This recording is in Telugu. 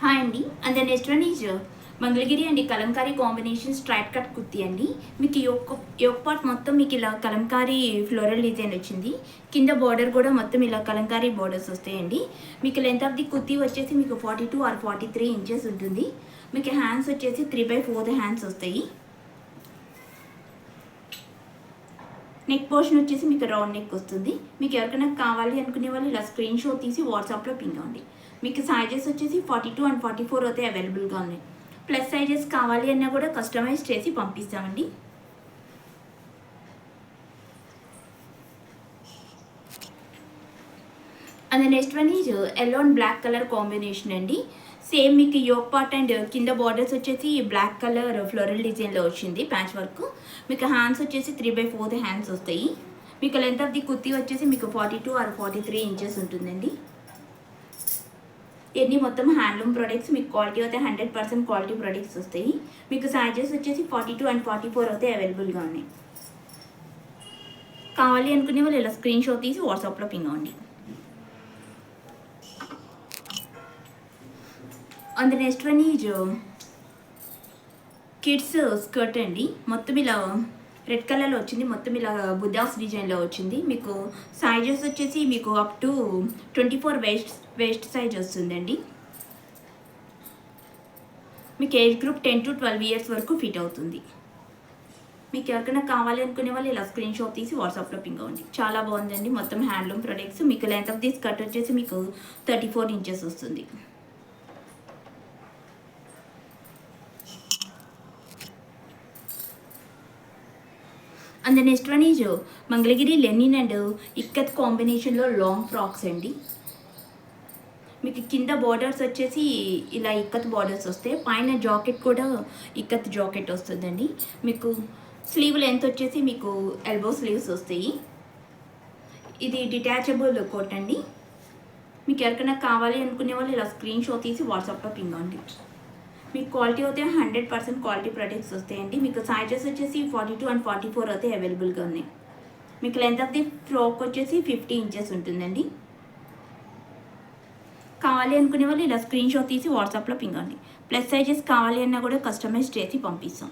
హాయ్ అండి. And the next one is Mangalagiri అండి kalamkari combination straight cut kurti అండి. మీకు యోక్ పార్ట్ మొత్తం మీకు ఇలా కలంకారీ ఫ్లోరల్ డిజైన్ వచ్చింది. కింద బార్డర్ కూడా మొత్తం ఇలా కలంకారీ బార్డర్స్ వస్తాయండి. మీకు లెంత్ ఆఫ్ ది కుర్తీ వచ్చేసి మీకు 42 ఆర్ 43 ఇంచెస్ ఉంటుంది. మీకు హ్యాండ్స్ వచ్చేసి 3/4 హ్యాండ్స్ వస్తాయి. నెక్ పోర్షన్ వచ్చేసి మీకు రౌండ్ నెక్ వస్తుంది. మీకు ఎవరికైనా కావాలి అనుకునే వాళ్ళు ఇలా స్క్రీన్ షాట్ తీసి వాట్సాప్లో పింగ్ అవ్వండి. మీకు సైజెస్ వచ్చేసి 42 అండ్ 44 అయితే అవైలబుల్గా ఉన్నాయి. ప్లస్ సైజెస్ కావాలి అన్నా కూడా కస్టమైజ్ చేసి పంపిస్తామండి. And next one is yellow and black colour combination అండి. సేమ్ మీకు యోక్ పార్ట్ అండ్ కింద బార్డర్స్ వచ్చేసి బ్లాక్ కలర్ ఫ్లోరల్ డిజైన్లో వచ్చింది ప్యాచ్ వర్క్. మీకు హ్యాండ్స్ వచ్చేసి 3/4 హ్యాండ్స్ వస్తాయి. మీకు లెంత్ ఆఫ్ ది కుర్తీ వచ్చేసి మీకు 42 ఆర్ 43 ఇంచెస్ ఉంటుందండి. ఇవన్నీ మొత్తం హ్యాండ్లూమ్ ప్రొడక్ట్స్. మీకు క్వాలిటీ అయితే 100% క్వాలిటీ ప్రొడక్ట్స్ వస్తాయి. మీకు సైజెస్ వచ్చేసి 42 అండ్ 44 అయితే అవైలబుల్గా ఉన్నాయి. కావాలి అనుకునే వాళ్ళు ఇలా స్క్రీన్ షాట్ తీసి వాట్సాప్లో పింగ్ అవ్వండి. And next one is kids skirt అండి. మొత్తం ఇలా రెడ్ కలర్లో వచ్చింది. మొత్తం ఇలా బుద్ధాస్ డిజైన్లో వచ్చింది. మీకు సైజెస్ వచ్చేసి మీకు అప్ టు 24 వేస్ట్ సైజ్ వస్తుందండి. మీకు ఏజ్ గ్రూప్ 10 to 12 ఇయర్స్ వరకు ఫిట్ అవుతుంది. మీకు ఎవరికైనా కావాలి అనుకునే వాళ్ళు ఇలా స్క్రీన్ షాట్ తీసి వాట్సాప్లో పింగ్ అవ్వండి. చాలా బాగుందండి. మొత్తం హ్యాండ్లూమ్ ప్రొడక్ట్స్. మీకు లెంత్ ఆఫ్ ది స్కర్ట్ వచ్చేసి మీకు 34 ఇంచెస్ వస్తుంది. And next one is Mangalagiri Lenin and ikat కాంబినేషన్లో లాంగ్ ఫ్రాక్స్ అండి. మీకు కింద బార్డర్స్ వచ్చేసి ఇలా ఇక్కత్ బార్డర్స్ వస్తాయి. పైన జాకెట్ కూడా ఇక్కత్ జాకెట్ వస్తుందండి. మీకు స్లీవ్ లెంత్ వచ్చేసి మీకు ఎల్బో స్లీవ్స్ వస్తాయి. ఇది డిటాచబుల్ కోట్ అండి. మీకు ఎవరికైనా కావాలి అనుకునే వాళ్ళు ఇలా స్క్రీన్ షాట్ తీసి వాట్సాప్లో పింగ్ అవ్వండి. మీకు క్వాలిటీ అయితే 100% క్వాలిటీ ప్రొడక్ట్స్ వస్తాయండి. మీకు సైజెస్ వచ్చేసి 42 అండ్ 44 అయితే అవైలబుల్గా ఉన్నాయి. మీకు లెంత్ ఆఫ్ ది ఫ్రాక్ వచ్చేసి 50 ఇంచెస్ ఉంటుందండి. కావాలి అనుకునే వాళ్ళు ఇలా స్క్రీన్ షాట్ తీసి వాట్సాప్లో పింగ్ అవ్వండి. ప్లస్ సైజెస్ కావాలి అన్నా కూడా కస్టమైజ్ చేసి పంపిస్తాం.